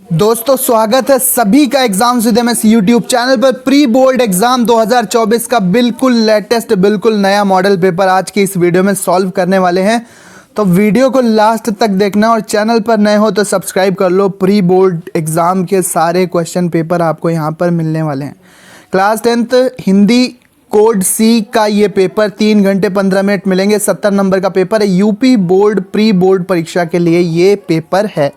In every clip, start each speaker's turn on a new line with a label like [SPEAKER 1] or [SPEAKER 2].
[SPEAKER 1] दोस्तों स्वागत है सभी का exam with MS YouTube channel पर। प्री बोर्ड एग्जाम 2024 का बिल्कुल लेटेस्ट बिल्कुल नया मॉडल पेपर आज की इस वीडियो में सॉल्व करने वाले हैं। तो वीडियो को लास्ट तक देखना और चैनल पर नए हो तो सब्सक्राइब कर लो। प्री बोर्ड एग्जाम के सारे क्वेश्चन पेपर आपको यहाँ पर मिलने वाले हैं। क्लास 10th हिंदी कोड सी का ये पेपर 3 घंटे 15 मिनट मिलेंगे। 70 नंबर का पेपर है। यूपी बोर्ड प्री बोर्ड परीक्षा के लिए ये पेपर है।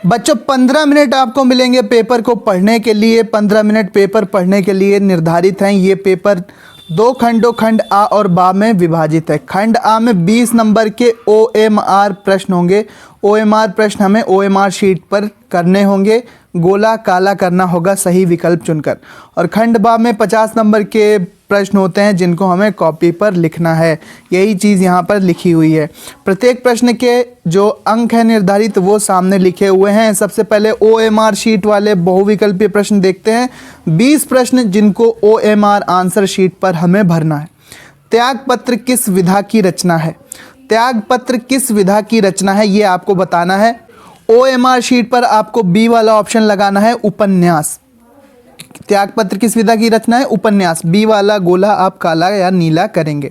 [SPEAKER 1] बच्चों 15 मिनट आपको मिलेंगे पेपर को पढ़ने के लिए। 15 मिनट पेपर पढ़ने के लिए निर्धारित हैं। ये पेपर दो खंडों खंड आ और बा में विभाजित है। खंड आ में 20 नंबर के OMR प्रश्न होंगे। OMR प्रश्न हमें OMR शीट पर करने होंगे। गोला काला करना होगा सही विकल्प चुनकर। और खंड बा में 50 नंबर के प्रश्न होते हैं जिनको हमें कॉपी पर लिखना है। यही चीज़ यहाँ पर लिखी हुई है। प्रत्येक प्रश्न के जो अंक है निर्धारित वो सामने लिखे हुए हैं। सबसे पहले OMR शीट वाले बहुविकल्पीय प्रश्न देखते हैं। 20 प्रश्न जिनको OMR आंसर शीट पर हमें भरना है। त्यागपत्र किस विधा की रचना है? त्यागपत्र किस विधा की रचना है ये आपको बताना है। OMR शीट पर आपको बी वाला ऑप्शन लगाना है, उपन्यास। त्यागपत्र किस विधा की रचना है? उपन्यास। बी वाला गोला आप काला या नीला करेंगे।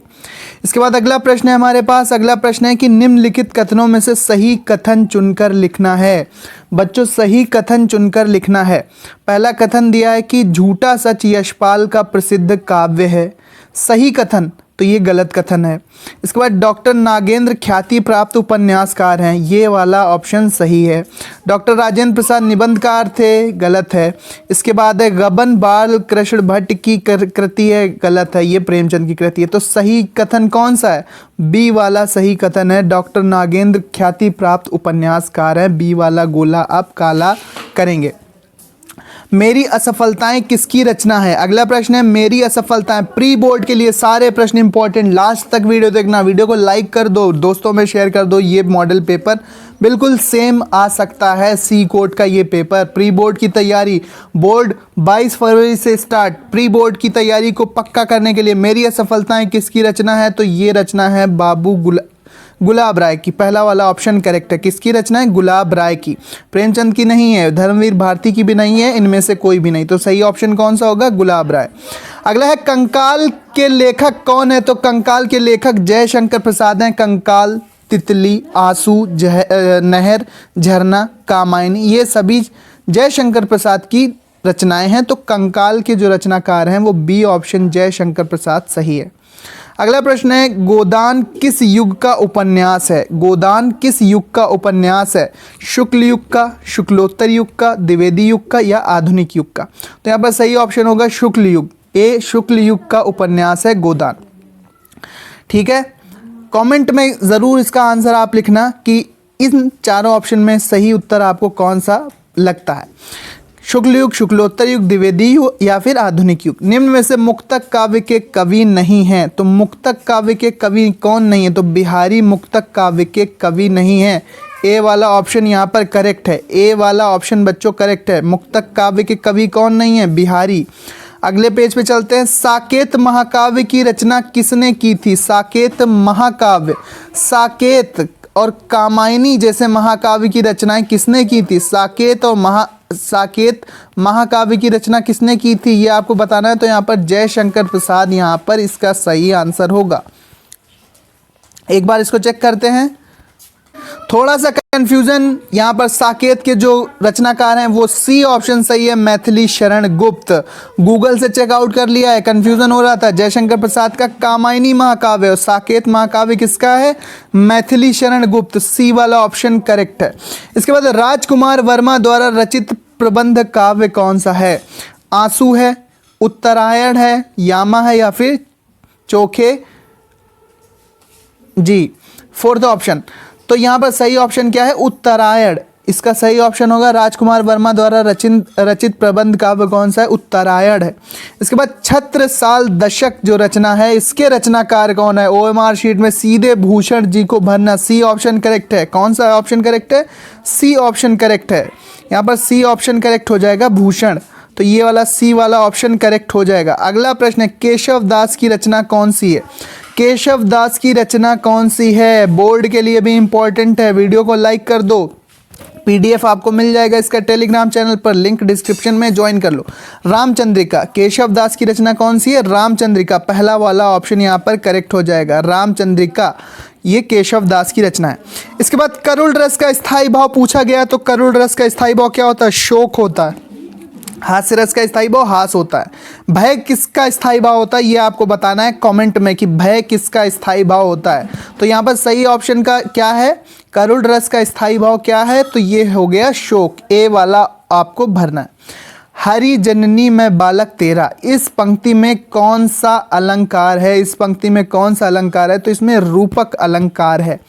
[SPEAKER 1] इसके बाद अगला प्रश्न है हमारे पास। अगला प्रश्न है कि निम्नलिखित कथनों में से सही कथन चुनकर लिखना है। बच्चों सही कथन चुनकर लिखना है। पहला कथन दिया है कि झूठा सच यशपाल का प्रसिद्ध काव्य है। सही कथन तो ये गलत कथन है। इसके बाद डॉक्टर नागेंद्र ख्याति प्राप्त उपन्यासकार हैं। ये वाला ऑप्शन सही है। डॉक्टर राजेंद्र प्रसाद निबंधकार थे, गलत है। इसके बाद है गबन बाल कृष्ण भट्ट की कृति है, गलत है। ये प्रेमचंद की कृति है। तो सही कथन कौन सा है? बी वाला सही कथन है। डॉक्टर नागेंद्र ख्याति प्राप्त उपन्यासकार है। बी वाला गोला आप काला करेंगे। मेरी असफलताएं किसकी रचना है? अगला प्रश्न है मेरी असफलताएं। प्री बोर्ड के लिए सारे प्रश्न इंपॉर्टेंट, लास्ट तक वीडियो देखना। वीडियो को लाइक कर दो, दोस्तों में शेयर कर दो। ये मॉडल पेपर बिल्कुल सेम आ सकता है। सी कोड का ये पेपर। प्री बोर्ड की तैयारी, बोर्ड 22 फरवरी से स्टार्ट। प्री बोर्ड की तैयारी को पक्का करने के लिए मेरी असफलताएं किसकी रचना है? तो ये रचना है बाबू गुलाब राय की। पहला वाला ऑप्शन करेक्ट है। किसकी रचना है? गुलाब राय की। प्रेमचंद की नहीं है, धर्मवीर भारती की भी नहीं है, इनमें से कोई भी नहीं। तो सही ऑप्शन कौन सा होगा? गुलाब राय। अगला है कंकाल के लेखक कौन है? तो कंकाल के लेखक जयशंकर प्रसाद हैं। कंकाल, तितली, आंसू, नहर, झरना, कामायनी, ये सभी जयशंकर प्रसाद की रचनाएं हैं। तो कंकाल के जो रचनाकार हैं वो बी ऑप्शन जयशंकर प्रसाद सही है। अगला प्रश्न है गोदान किस युग का उपन्यास है? गोदान किस युग का उपन्यास है? शुक्ल युग का, शुक्लोत्तर युग का, द्विवेदी युग का या आधुनिक युग का? तो यहाँ पर सही ऑप्शन होगा शुक्ल युग। ए शुक्ल युग का उपन्यास है गोदान। ठीक है, कमेंट में ज़रूर इसका आंसर आप लिखना कि इन चारों ऑप्शन में सही उत्तर आपको कौन सा लगता है। शुक्ल युग, शुक्लोत्तर युग, द्विवेदी युग या फिर आधुनिक युग। निम्न में से मुक्तक काव्य के कवि नहीं हैं। तो मुक्तक काव्य के कवि कौन नहीं है? तो बिहारी मुक्तक काव्य के कवि नहीं है। ए वाला ऑप्शन यहाँ पर करेक्ट है। ए वाला ऑप्शन बच्चों करेक्ट है। मुक्तक काव्य के कवि कौन नहीं है? बिहारी। अगले पेज पे चलते हैं। साकेत महाकाव्य की रचना किसने की थी? साकेत महाकाव्य, साकेत और कामायनी जैसे महाकाव्य की रचनाएं किसने की थी? साकेत महाकाव्य की रचना किसने की थी ये आपको बताना है। तो यहाँ पर जयशंकर प्रसाद यहाँ पर इसका सही आंसर होगा। एक बार इसको चेक करते हैं। थोड़ा सा कंफ्यूजन यहाँ पर। साकेत के जो रचनाकार हैं वो सी ऑप्शन सही है, मैथिली शरण गुप्त। गूगल से चेकआउट कर लिया है, कंफ्यूजन हो रहा था। जयशंकर प्रसाद का कामायनी महाकाव्य और साकेत महाकाव्य किसका है? मैथिली शरण गुप्त। सी वाला ऑप्शन करेक्ट है। इसके बाद राजकुमार वर्मा द्वारा रचित प्रबंध काव्य कौन सा है? आंसू है, उत्तरायण है, यामा है या फिर चोखे? जी, फोर्थ ऑप्शन। तो यहाँ पर सही ऑप्शन क्या है? उत्तरायण। इसका सही ऑप्शन होगा राजकुमार वर्मा द्वारा रचित प्रबंध काव्य कौन सा है? उत्तरायण है। इसके बाद छत्रसाल दशक जो रचना है इसके रचनाकार कौन है? OMR शीट में सीधे भूषण जी को भरना। सी ऑप्शन करेक्ट है। कौन सा ऑप्शन करेक्ट है? सी ऑप्शन करेक्ट है। यहाँ पर सी ऑप्शन करेक्ट हो जाएगा, भूषण। तो ये वाला सी वाला ऑप्शन करेक्ट हो जाएगा। अगला प्रश्न है केशव दास की रचना कौन सी है? केशव दास की रचना कौन सी है? बोर्ड के लिए भी इंपॉर्टेंट है। वीडियो को लाइक कर दो। PDF आपको मिल जाएगा इसका टेलीग्राम चैनल पर, लिंक डिस्क्रिप्शन में, ज्वाइन कर लो। रामचंद्रिका केशव दास की रचना कौन सी है? रामचंद्रिका, पहला वाला ऑप्शन यहाँ पर करेक्ट हो जाएगा। रामचंद्रिका ये केशव दास की रचना है। इसके बाद करुण रस का स्थायी भाव पूछा गया, तो करुण रस का स्थायी भाव क्या होता है? शोक होता है। हास्य रस का स्थायी भाव हास होता है। भय किसका स्थायी भाव होता है, ये आपको बताना है कमेंट में कि भय किसका स्थायी भाव होता है। तो यहाँ पर सही ऑप्शन का क्या है? करुण रस का स्थायी भाव क्या है? तो ये हो गया शोक, ए वाला आपको भरना है। हरि जननी में बालक तेरा, इस पंक्ति में कौन सा अलंकार है? इस पंक्ति में कौन सा अलंकार है? तो इसमें रूपक अलंकार है।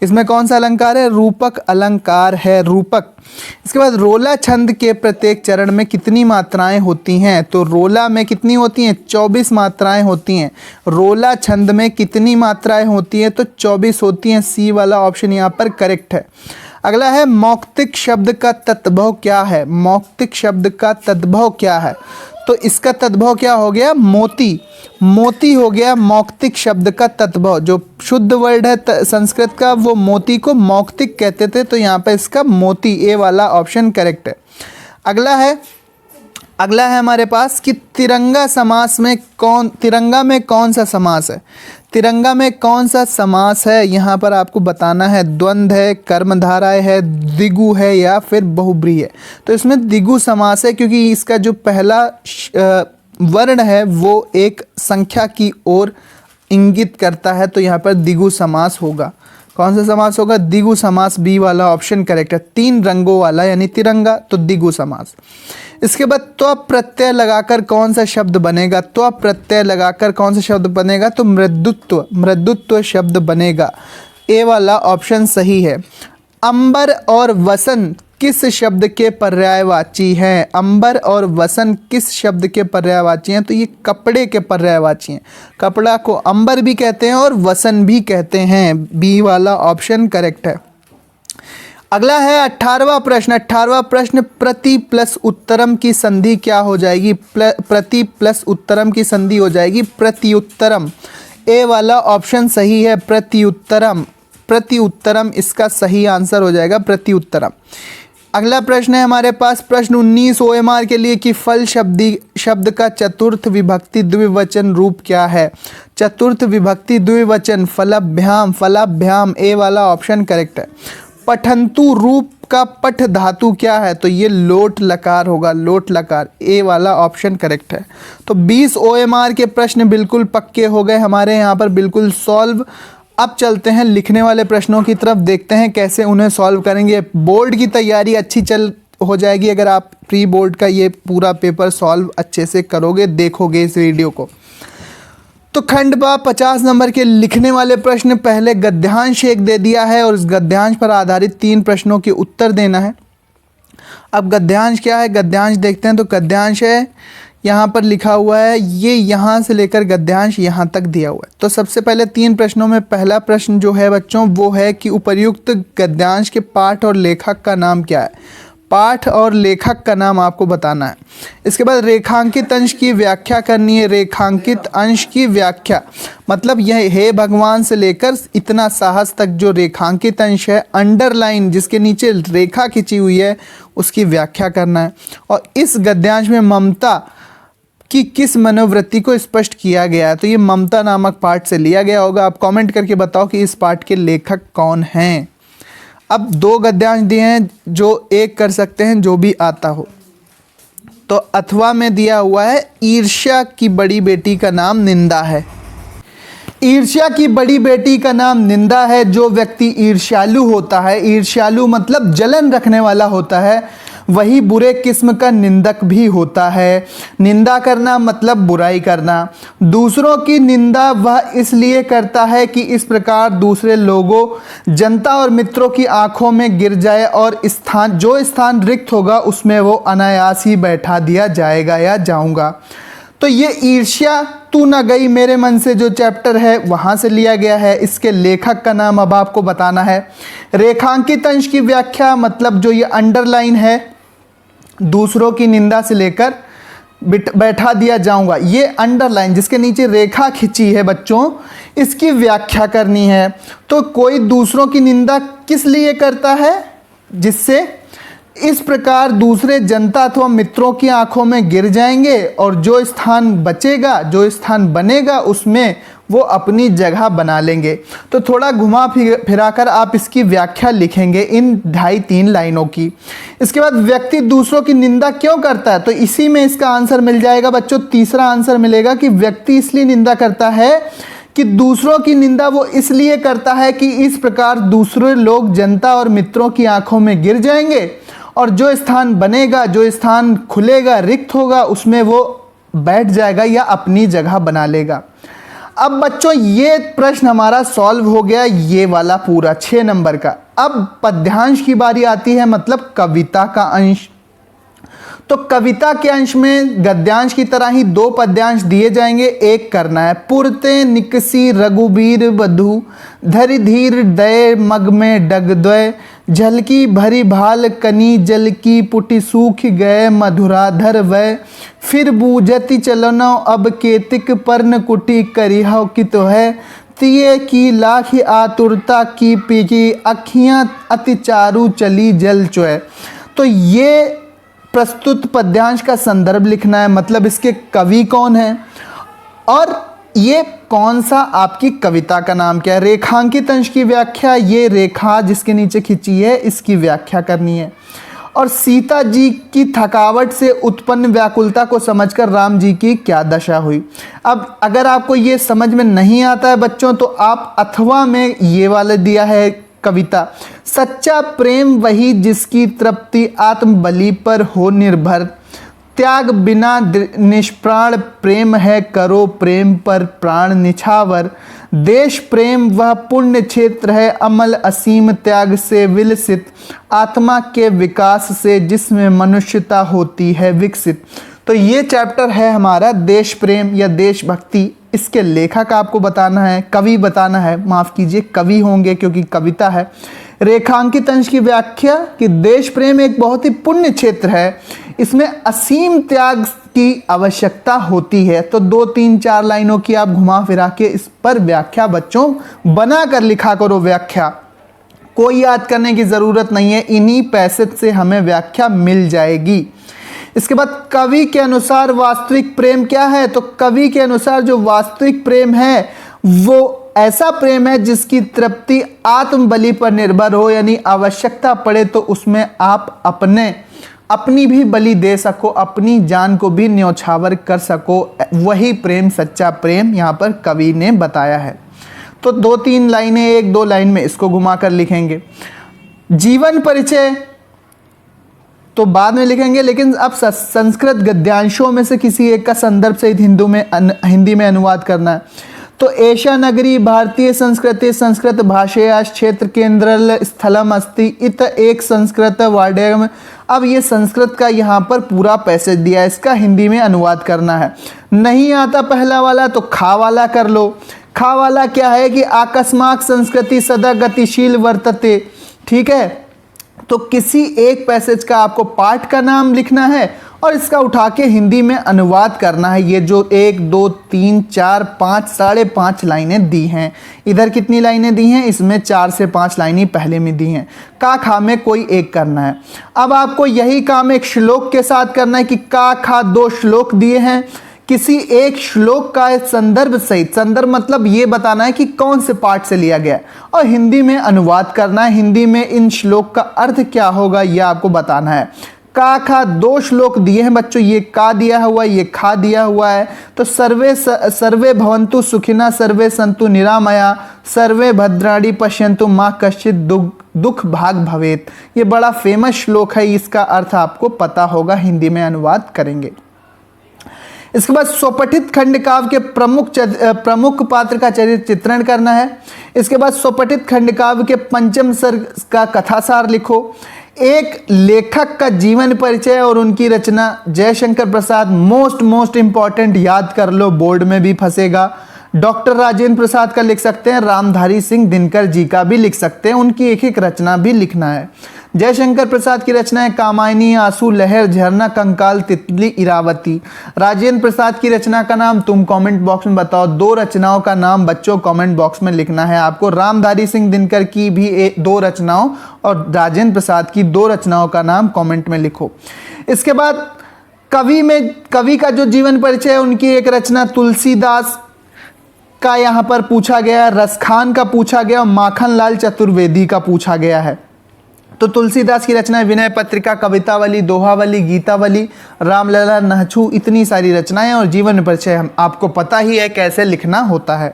[SPEAKER 1] इसमें कौन सा अलंकार है? रूपक अलंकार है, रूपक। इसके बाद रोला छंद के प्रत्येक चरण में कितनी मात्राएं होती हैं? तो रोला में कितनी होती हैं? 24 मात्राएं होती हैं। रोला छंद में कितनी मात्राएं होती हैं? तो 24 होती हैं। सी वाला ऑप्शन यहाँ पर करेक्ट है। अगला है मौक्तिक शब्द का तद्भव क्या है? मौक्तिक शब्द का तद्भव क्या है? तो इसका तद्भव क्या हो गया? मोती। मोती हो गया मौक्तिक शब्द का तद्भव। जो शुद्ध वर्ड है संस्कृत का, वो मोती को मौक्तिक कहते थे, तो यहाँ पे इसका मोती, ए वाला ऑप्शन करेक्ट है। अगला है हमारे पास कि तिरंगा में कौन सा समास है? तिरंगा में कौन सा समास है? यहाँ पर आपको बताना है। द्वंद्व है, कर्मधारय है, द्विगु है या फिर बहुब्रीहि है? तो इसमें द्विगु समास है, क्योंकि इसका जो पहला वर्ण है वो एक संख्या की ओर इंगित करता है, तो यहाँ पर द्विगु समास होगा। कौन सा समास होगा? द्विगु समास, बी वाला ऑप्शन करेक्ट है। 3 रंगों वाला यानी तिरंगा, तो द्विगु समास। इसके बाद त्व प्रत्यय लगाकर कौन सा शब्द बनेगा? त्व प्रत्यय लगाकर कौन सा शब्द बनेगा? तो मृदुत्व, मृदुत्व शब्द बनेगा। ए वाला ऑप्शन सही है। अंबर और वसन किस शब्द के पर्यायवाची हैं? अंबर और वसन किस शब्द के पर्यायवाची हैं? तो ये कपड़े के पर्यायवाची हैं। कपड़ा को अंबर भी कहते हैं और वसन भी कहते हैं। बी वाला ऑप्शन करेक्ट है। अगला है 18वां प्रश्न। 18वां प्रश्न, प्रति प्लस उत्तरम की संधि क्या हो जाएगी? प्रति प्लस उत्तरम की संधि हो जाएगी प्रत्युत्तरम। ए वाला ऑप्शन सही है, प्रत्युत्तरम। प्रत्युत्तरम इसका सही आंसर हो जाएगा, प्रत्युत्तरम। अगला प्रश्न है हमारे पास प्रश्न 19 OMR के लिए कि फल शब्द का चतुर्थ विभक्ति द्विवचन रूप क्या है? चतुर्थ विभक्ति द्विवचन फलाभ्याम, फलाभ्याम। ए वाला ऑप्शन करेक्ट है। पठंतु रूप का पठ धातु क्या है? तो ये लोट लकार होगा, लोट लकार। ए वाला ऑप्शन करेक्ट है। तो 20 OMR के प्रश्न बिल्कुल पक्के हो गए हमारे यहाँ पर, बिल्कुल सॉल्व। अब चलते हैं लिखने वाले प्रश्नों की तरफ, देखते हैं कैसे उन्हें सॉल्व करेंगे। बोर्ड की तैयारी अच्छी हो जाएगी अगर आप प्री बोर्ड का ये पूरा पेपर सॉल्व अच्छे से करोगे, देखोगे इस वीडियो को। तो खंड बा 50 नंबर के लिखने वाले प्रश्न, पहले गद्यांश एक दे दिया है और इस गद्यांश पर आधारित 3 प्रश्नों के उत्तर देना है। अब गद्यांश क्या है? गद्यांश देखते हैं। तो गद्यांश है, यहाँ पर लिखा हुआ है, ये यहाँ से लेकर गद्यांश यहाँ तक दिया हुआ है। तो सबसे पहले 3 प्रश्नों में पहला प्रश्न जो है बच्चों वो है कि उपर्युक्त गद्यांश के पाठ और लेखक का नाम क्या है? पाठ और लेखक का नाम आपको बताना है। इसके बाद रेखांकित अंश की व्याख्या करनी है। रेखांकित अंश की व्याख्या मतलब यह हे भगवान से लेकर इतना साहस तक जो रेखांकित अंश है, अंडरलाइन जिसके नीचे रेखा खिंची हुई है, उसकी व्याख्या करना है। और इस गद्यांश में ममता कि किस मनोवृत्ति को स्पष्ट किया गया है, तो ये ममता नामक पाठ से लिया गया होगा। आप कमेंट करके बताओ कि इस पाठ के लेखक कौन हैं। अब 2 गद्यांश दिए हैं, जो एक कर सकते हैं जो भी आता हो। तो अथवा में दिया हुआ है ईर्ष्या की बड़ी बेटी का नाम निंदा है। ईर्ष्या की बड़ी बेटी का नाम निंदा है। जो व्यक्ति ईर्ष्यालु होता है, ईर्ष्यालु मतलब जलन रखने वाला होता है, वही बुरे किस्म का निंदक भी होता है। निंदा करना मतलब बुराई करना। दूसरों की निंदा वह इसलिए करता है कि इस प्रकार दूसरे लोगों, जनता और मित्रों की आंखों में गिर जाए और जो स्थान रिक्त होगा उसमें वो अनायास ही बैठा दिया जाएगा या जाऊंगा। तो ये ईर्ष्या तू न गई मेरे मन से जो चैप्टर है वहाँ से लिया गया है। इसके लेखक का नाम अब आपको बताना है। रेखांकित अंश की व्याख्या मतलब जो ये अंडरलाइन है, दूसरों की निंदा से लेकर बैठा दिया जाऊंगा, ये अंडरलाइन जिसके नीचे रेखा खिंची है बच्चों, इसकी व्याख्या करनी है। तो कोई दूसरों की निंदा किस लिए करता है? जिससे इस प्रकार दूसरे जनता अथवा मित्रों की आंखों में गिर जाएंगे और जो स्थान बचेगा, जो स्थान बनेगा, उसमें वो अपनी जगह बना लेंगे। तो थोड़ा घुमा फिराकर आप इसकी व्याख्या लिखेंगे इन 2.5-3 लाइनों की। इसके बाद व्यक्ति दूसरों की निंदा क्यों करता है, तो इसी में इसका आंसर मिल जाएगा बच्चों। तीसरा आंसर मिलेगा कि व्यक्ति इसलिए निंदा करता है कि दूसरों की निंदा वो इसलिए करता है कि इस प्रकार दूसरे लोग जनता और मित्रों की आंखों में गिर जाएंगे और जो स्थान बनेगा, जो स्थान खुलेगा, रिक्त होगा, उसमें वो बैठ जाएगा या अपनी जगह बना लेगा। अब बच्चों ये प्रश्न हमारा सॉल्व हो गया, ये वाला पूरा 6 नंबर का। अब पद्यांश की बारी आती है, मतलब कविता का अंश। तो कविता के अंश में गद्यांश की तरह ही 2 पद्यांश दिए जाएंगे, एक करना है। पुरते निकसी रघुबीर बधु, धरि धीर दय मग में डग द्वय, झलकी भरी भाल कनी जल की, पुटि सूख गए मधुराधर वय, फिर बूझति चलनो अब केतिक पर्ण कुटी करिहौ कितो है, तिये की लाख आतुरता की पीकी, अखियां अति चारु चली जल चोय। तो ये प्रस्तुत पद्यांश का संदर्भ लिखना है, मतलब इसके कवि कौन है और ये कौन सा आपकी कविता का नाम क्या है। रेखांकित अंश की व्याख्या, ये रेखा जिसके नीचे खिंची है इसकी व्याख्या करनी है। और सीता जी की थकावट से उत्पन्न व्याकुलता को समझकर राम जी की क्या दशा हुई। अब अगर आपको ये समझ में नहीं आता है बच्चों, तो आप अथवा में ये वाला दिया है कविता, सच्चा प्रेम वही जिसकी तृप्ति आत्म बलि पर हो निर्भर, त्याग बिना निष्प्राण प्रेम है, करो प्रेम पर प्राण निछावर, देश प्रेम वह पुण्य क्षेत्र है, अमल असीम त्याग से विलसित, आत्मा के विकास से जिसमें मनुष्यता होती है विकसित। तो ये चैप्टर है हमारा देश प्रेम या देशभक्ति। इसके लेखक आपको बताना है, कवि बताना है, माफ़ कीजिए कवि होंगे क्योंकि कविता है। रेखांकित अंश की व्याख्या कि देश प्रेम एक बहुत ही पुण्य क्षेत्र है, इसमें असीम त्याग की आवश्यकता होती है। तो 2-3-4 लाइनों की आप घुमा फिरा के इस पर व्याख्या बच्चों बना कर लिखा करो। व्याख्या कोई याद करने की ज़रूरत नहीं है, इन्हीं पैसेज से हमें व्याख्या मिल जाएगी। इसके बाद कवि के अनुसार वास्तविक प्रेम क्या है, तो कवि के अनुसार जो वास्तविक प्रेम है वो ऐसा प्रेम है जिसकी तृप्ति आत्म बलि पर निर्भर हो, यानी आवश्यकता पड़े तो उसमें आप अपनी भी बलि दे सको, अपनी जान को भी न्यौछावर कर सको। वही प्रेम सच्चा प्रेम यहाँ पर कवि ने बताया है। तो 2-3 लाइनें, 1-2 लाइन में इसको घुमा कर लिखेंगे। जीवन परिचय तो बाद में लिखेंगे, लेकिन अब संस्कृत गद्यांशों में से किसी एक का संदर्भ सहित हिंदी में अनुवाद करना है। तो एषा नगरी भारतीय संस्कृति संस्कृत भाषया क्षेत्र केंद्र स्थलम अस्ति इत एक संस्कृत वाड्यम। अब ये संस्कृत का यहाँ पर पूरा पैसेज दिया है, इसका हिंदी में अनुवाद करना है। नहीं आता पहला वाला तो खा वाला कर लो। खा वाला क्या है कि आकस्माक संस्कृति सदा गतिशील वर्तते, ठीक है। तो किसी एक पैसेज का आपको पाठ का नाम लिखना है और इसका उठा के हिंदी में अनुवाद करना है। ये जो 1, 2, 3, 4, 5, 5.5 लाइनें दी हैं, इधर कितनी लाइनें दी हैं, इसमें 4 से 5 लाइनें पहले में दी हैं। का खा में कोई एक करना है। अब आपको यही काम एक श्लोक के साथ करना है कि का खा 2 श्लोक दिए हैं, किसी एक श्लोक का संदर्भ सहित, संदर्भ मतलब ये बताना है कि कौन से पाठ से लिया गया और हिंदी में अनुवाद करना है। हिंदी में इन श्लोक का अर्थ क्या होगा यह आपको बताना है। का खा 2 श्लोक दिए हैं बच्चों, ये का दिया हुआ है, ये खा दिया हुआ है। तो सर्वे भवन्तु सुखिना सर्वे सन्तु निरामया सर्वे भद्राणि पश्यन्तु माँ कश्चित् दुख भाग भवेत। ये बड़ा फेमस श्लोक है, इसका अर्थ आपको पता होगा, हिंदी में अनुवाद करेंगे। इसके बाद स्वपठित खंड काव्य के प्रमुख पात्र का चरित्र चित्रण करना है। इसके बाद स्वपठित खंड काव्य के 5म सर्ग का कथासार लिखो। एक लेखक का जीवन परिचय और उनकी रचना। जयशंकर प्रसाद मोस्ट इंपॉर्टेंट, याद कर लो, बोर्ड में भी फंसेगा। डॉक्टर राजेंद्र प्रसाद का लिख सकते हैं, रामधारी सिंह दिनकर जी का भी लिख सकते हैं, उनकी एक रचना भी लिखना है। जयशंकर प्रसाद की रचनाएं कामायनी, आंसू, लहर, झरना, कंकाल, तितली, इरावती। राजेंद्र प्रसाद की रचना का नाम तुम कमेंट बॉक्स में बताओ। 2 रचनाओं का नाम बच्चों कमेंट बॉक्स में लिखना है आपको। रामधारी सिंह दिनकर की भी 2 रचनाओं और राजेंद्र प्रसाद की 2 रचनाओं का नाम कमेंट में लिखो। इसके बाद कवि का जो जीवन परिचय है, उनकी एक रचना तुलसीदास का यहाँ पर पूछा गया, रसखान का पूछा गया और माखनलाल चतुर्वेदी का पूछा गया है। तो तुलसीदास की रचनाएं विनय पत्रिका, कवितावली, दोहावली, गीतावली, रामलला, नहछू, इतनी सारी रचनाएं और जीवन परिचय हम आपको पता ही है कैसे लिखना होता है।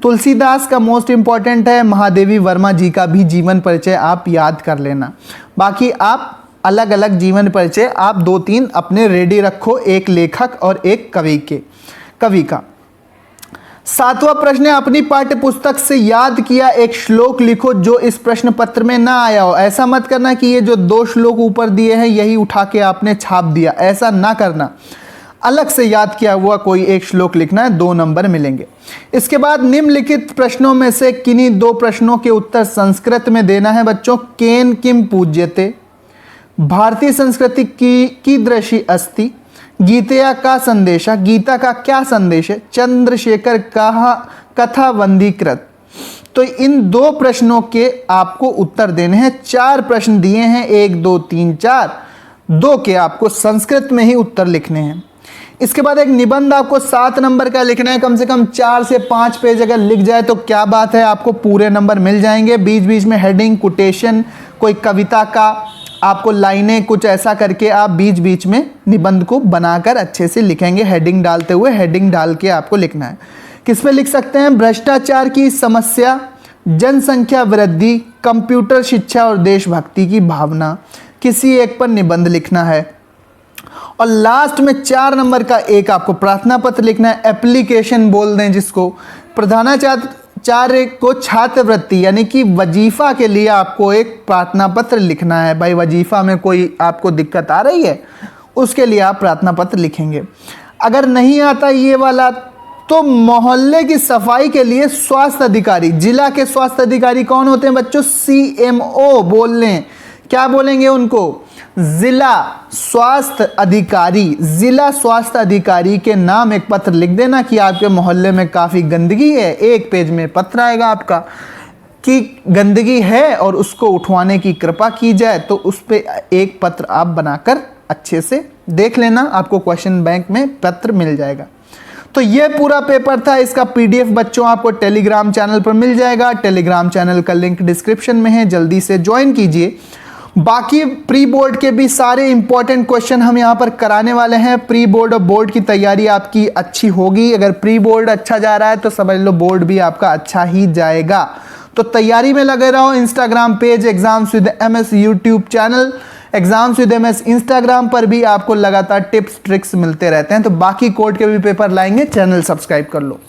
[SPEAKER 1] तुलसीदास का मोस्ट इंपॉर्टेंट है। महादेवी वर्मा जी का भी जीवन परिचय आप याद कर लेना। बाकी आप अलग अलग जीवन परिचय आप 2-3 अपने रेडी रखो, एक लेखक और एक कवि का। 7वां प्रश्न है, अपनी पाठ्य पुस्तक से याद किया एक श्लोक लिखो जो इस प्रश्न पत्र में ना आया हो। ऐसा मत करना कि ये जो 2 श्लोक ऊपर दिए हैं यही उठा के आपने छाप दिया, ऐसा ना करना। अलग से याद किया हुआ कोई एक श्लोक लिखना है, 2 नंबर मिलेंगे। इसके बाद निम्नलिखित प्रश्नों में से किन्हीं 2 प्रश्नों के उत्तर संस्कृत में देना है बच्चों। केन किम पूज्यते, भारतीय संस्कृति की कीदृशी अस्ति, गीतया का संदेशा, गीता का क्या संदेश है, चंद्रशेखर का कथा वंदीकृत। तो इन 2 प्रश्नों के आपको उत्तर देने हैं। 4 प्रश्न दिए हैं, 1 2 3 4, 2 के आपको संस्कृत में ही उत्तर लिखने हैं। इसके बाद एक निबंध आपको 7 नंबर का लिखना है। कम से कम 4 से 5 पेज अगर लिख जाए तो क्या बात है, आपको पूरे नंबर मिल जाएंगे। बीच बीच में हेडिंग, कोटेशन, कोई कविता का आपको लाइनें कुछ ऐसा करके आप बीच बीच में निबंध को बनाकर अच्छे से लिखेंगे। हेडिंग डालते हुए हेडिंग डाल के आपको लिखना है। किस पे लिख सकते हैं? भ्रष्टाचार की समस्या, जनसंख्या वृद्धि, कंप्यूटर शिक्षा और देशभक्ति की भावना, किसी एक पर निबंध लिखना है। और लास्ट में 4 नंबर का एक आपको प्रार्थना पत्र लिखना है। एप्लीकेशन बोल दें जिसको। प्रधानाचार्य को छात्रवृत्ति यानी कि वजीफा के लिए आपको एक प्रार्थना पत्र लिखना है। भाई वजीफा में कोई आपको दिक्कत आ रही है, उसके लिए आप प्रार्थना पत्र लिखेंगे। अगर नहीं आता ये वाला तो मोहल्ले की सफाई के लिए स्वास्थ्य अधिकारी, जिला के स्वास्थ्य अधिकारी कौन होते हैं बच्चों? CMO बोल लें। क्या बोलेंगे उनको? जिला स्वास्थ्य अधिकारी। जिला स्वास्थ्य अधिकारी के नाम एक पत्र लिख देना कि आपके मोहल्ले में काफ़ी गंदगी है। 1 पेज में पत्र आएगा आपका कि गंदगी है और उसको उठवाने की कृपा की जाए। तो उस पर एक पत्र आप बनाकर अच्छे से देख लेना, आपको क्वेश्चन बैंक में पत्र मिल जाएगा। तो ये पूरा पेपर था। इसका PDF बच्चों आपको टेलीग्राम चैनल पर मिल जाएगा। टेलीग्राम चैनल का लिंक डिस्क्रिप्शन में है, जल्दी से ज्वाइन कीजिए। बाकी प्री बोर्ड के भी सारे इंपॉर्टेंट क्वेश्चन हम यहाँ पर कराने वाले हैं। प्री बोर्ड और बोर्ड की तैयारी आपकी अच्छी होगी। अगर प्री बोर्ड अच्छा जा रहा है तो समझ लो बोर्ड भी आपका अच्छा ही जाएगा। तो तैयारी में लगे रहो। Instagram page exams with MS, YouTube channel exams with MS, Instagram पर भी आपको लगातार टिप्स ट्रिक्स मिलते रहते हैं। तो बाकी कोर्ट के भी पेपर लाएंगे, चैनल सब्सक्राइब कर लो।